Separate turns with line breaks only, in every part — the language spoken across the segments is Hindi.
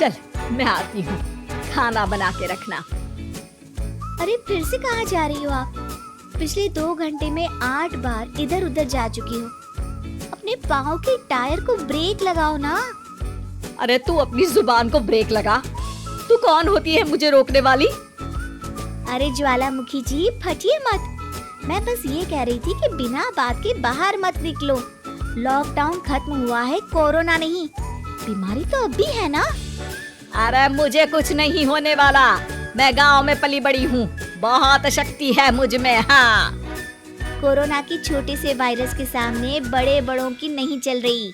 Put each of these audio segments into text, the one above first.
चल मैं आती हूँ, खाना बना के रखना।
अरे फिर से कहाँ जा रही हो आप? पिछले 2 घंटे में 8 बार इधर उधर जा चुकी हो। अपने पाँव के टायर को ब्रेक लगाओ ना।
अरे तू अपनी जुबान को ब्रेक लगा। तू कौन होती है मुझे रोकने वाली?
अरे ज्वालामुखी जी फटिए मत। मैं बस ये कह रही थी कि बिना बात के बाहर मत निकलो। लॉकडाउन खत्म हुआ है, कोरोना नहीं। बीमारी तो अब भी है ना।
अरे मुझे कुछ नहीं होने वाला। मैं गांव में पली बड़ी हूँ, बहुत शक्ति है मुझ में। हाँ,
कोरोना की छोटे से वायरस के सामने बड़े बड़ों की नहीं चल रही।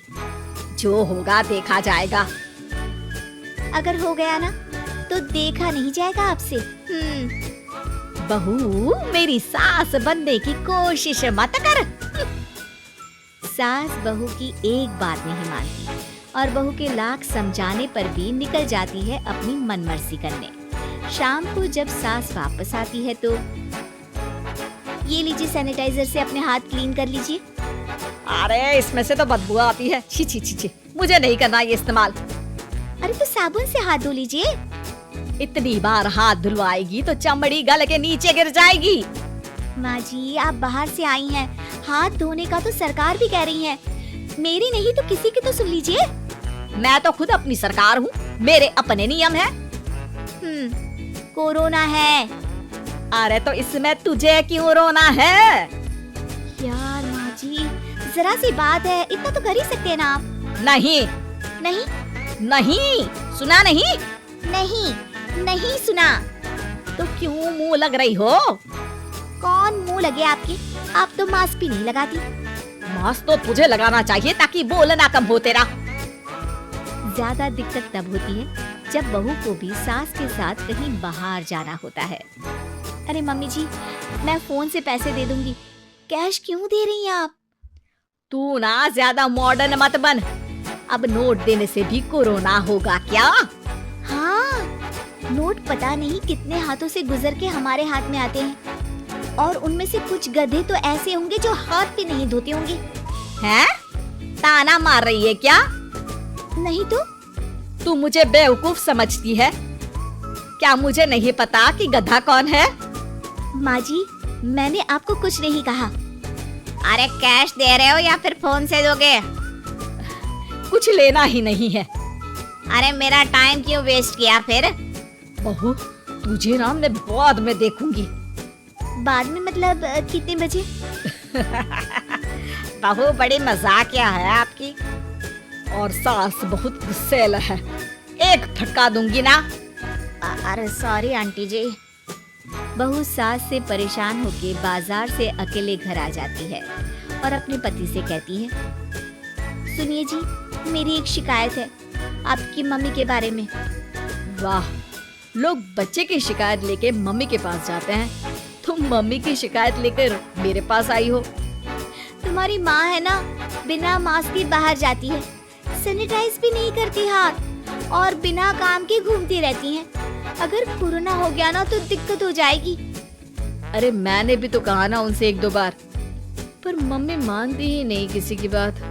जो होगा देखा जाएगा।
अगर हो गया ना तो देखा नहीं जाएगा आपसे।
बहू मेरी सास बनने की कोशिश मत कर।
सास बहू की एक बात नहीं मानती और बहू के लाख समझाने पर भी निकल जाती है अपनी मनमर्जी करने। शाम को जब सास वापस आती है तो ये लीजिए, सैनिटाइजर से अपने हाथ क्लीन कर लीजिए।
अरे इसमें से तो बदबू आती है। छी छी छी छी, मुझे नहीं करना ये इस्तेमाल।
अरे तो साबुन से हाथ धो लीजिए।
इतनी बार हाथ धुलवाएगी तो चमड़ी गल के नीचे गिर जाएगी।
माँ जी आप बाहर से आई हैं, हाथ धोने का तो सरकार भी कह रही है। मेरी नहीं तो किसी की तो सुन लीजिए।
मैं तो खुद अपनी सरकार हूँ, मेरे अपने नियम है।
कोरोना है।
अरे तो इसमें तुझे क्यों रोना है?
यार माँ जी जरा सी बात है, इतना तो कर ही सकते हैं ना आप।
नहीं
नहीं
नहीं, सुना नहीं?
नहीं नहीं सुना।
तो क्यों मुंह लग रही हो?
कौन मुंह लगे आपके? आप तो मास्क भी नहीं लगाती।
मास्क तो तुझे लगाना चाहिए ताकि बोलना कम हो तेरा।
ज्यादा दिक्कत तब होती है जब बहू को भी सास के साथ कहीं बाहर जाना होता है। अरे मम्मी जी मैं फोन से पैसे दे दूंगी, कैश क्यों दे रही हैं आप?
तू ना ज्यादा मॉडर्न मत बन। अब नोट देने से भी कोरोना होगा क्या?
हाँ, नोट पता नहीं कितने हाथों से गुजर के हमारे हाथ में आते हैं और उनमें से कुछ गधे तो ऐसे होंगे जो हाथ भी नहीं धोते होंगे।
हैं? ताना मार रही है क्या?
नहीं तो।
तू मुझे बेवकूफ समझती है क्या? मुझे नहीं पता कि गधा कौन है?
माँ जी मैंने आपको कुछ नहीं कहा।
अरे कैश दे रहे हो या फिर फोन से दोगे? कुछ लेना ही नहीं है।
अरे मेरा टाइम क्यों वेस्ट किया फिर?
बहू तुझे ना मैं बाद में देखूंगी।
बाद में मतलब कितने बजे?
बहू बड़ी मजाकिया है आपकी। और सास बहुत गुस्सैल है, एक फटका दूंगी ना।
अरे सॉरी आंटी जी। बहू सास से परेशान होके बाजार से अकेले घर आ जाती है और अपने पति से कहती है, सुनिए जी मेरी एक शिकायत है आपकी मम्मी के बारे में।
वाह, लोग बच्चे की शिकायत लेके मम्मी के पास जाते हैं, तुम मम्मी की शिकायत लेकर मेरे पास आई हो।
तुम्हारी माँ है ना, बिना मास्क के बाहर जाती है, सैनिटाइज भी नहीं करती हाथ और बिना काम के घूमती रहती हैं। अगर कोरोना हो गया ना तो दिक्कत हो जाएगी।
अरे मैंने भी तो कहा ना उनसे 1-2 बार, पर मम्मी मानती ही नहीं किसी की बात।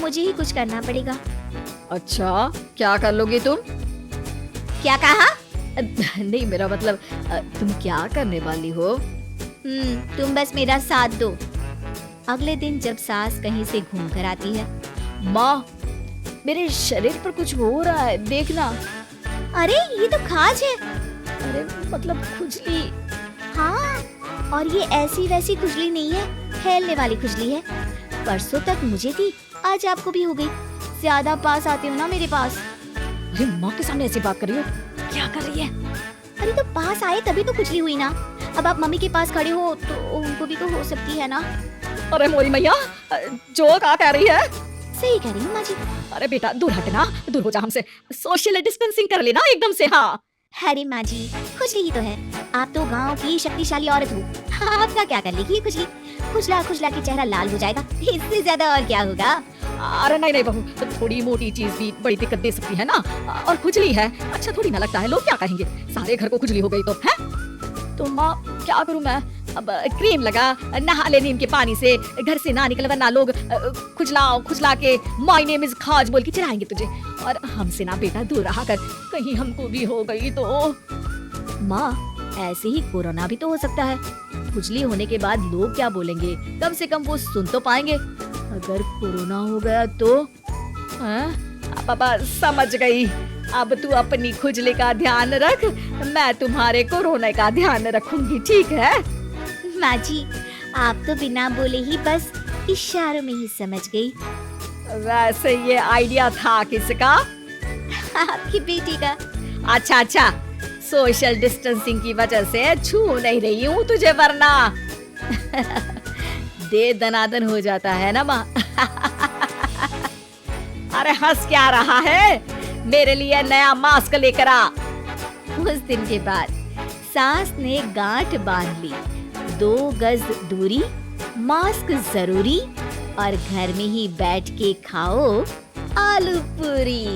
मुझे ही कुछ करना पड़ेगा।
अच्छा क्या कर लोगी तुम?
क्या कहा?
नहीं मेरा मतलब तुम क्या करने वाली हो?
तुम बस मेरा साथ दो। अगले दिन जब सास कहीं से घूम कर आती है,
माँ मेरे शरीर पर कुछ हो रहा है, देखना।
अरे ये तो खाज है।
अरे मतलब खुजली।
हाँ, और ये ऐसी वैसी खुजली नहीं है, फैलने वाली खुजली है। परसों तक मुझे थी, आज आपको भी हो गई। ज्यादा पास आते हो ना मेरे पास।
अरे माँ के सामने ऐसी बात कर रही हो, क्या कर रही है?
अरे तो पास आए तभी तो खुजली हुई ना। अब आप मम्मी के पास खड़े हो तो उनको भी तो हो सकती है ना।
अरे मोरी मैया, जो क्या कह रही है?
सही कह रही हूँ माँ जी।
अरे बेटा दूर हटना, दूर हो जा हमसे, सोशल डिस्टेंसिंग कर लेना एकदम से। हाँ
अरे माँ जी खुजली ही तो है, आप तो गांव की शक्तिशाली औरत हो, आपका क्या कर लेगी ये खुजली? खुजला खुजला के चेहरा लाल हो जाएगा, इससे ज्यादा और क्या होगा?
अरे नहीं नहीं बहू, थोड़ी मोटी चीज भी बड़ी दिक्कत दे सकती है ना। और खुजली है, अच्छा थोड़ी ना लगता है, लोग क्या कहेंगे? सारे घर को खुजली हो गई तो है। तो माँ क्या करूं मैं? अब क्रीम लगा, नहा ले नीम के पानी से, घर से ना निकल वरना लोग खुजला के माय नेम इज खाज बोल के चिढ़ाएंगे तुझे। और हमसे ना बेटा दूर रहा कर, कहीं हमको भी हो गई तो।
माँ, ऐसे ही कोरोना भी तो हो सकता है। खुजली होने के बाद लोग क्या बोलेंगे, कम से कम वो सुन तो पाएंगे।
अगर कोरोना हो गया तो? पापा समझ गई। अब तू अपनी खुजली का ध्यान रख, मैं तुम्हारे कोरोना का ध्यान रखूंगी, ठीक है?
माँ जी, आप तो बिना बोले ही बस इशारों में ही समझ गई।
वैसे ये आइडिया था किसका?
आपकी बेटी का।
अच्छा, सोशल डिस्टेंसिंग की वजह से छू नहीं रही हूँ तुझे, वरना दे दनादन हो जाता है ना माँ। अरे हंस क्या रहा है? मेरे लिए नया मास्क लेकर आ।
उस दिन के बाद सास ने गांठ बांध ली। 2 गज दूरी, मास्क जरूरी, और घर में ही बैठ के खाओ आलू पूरी।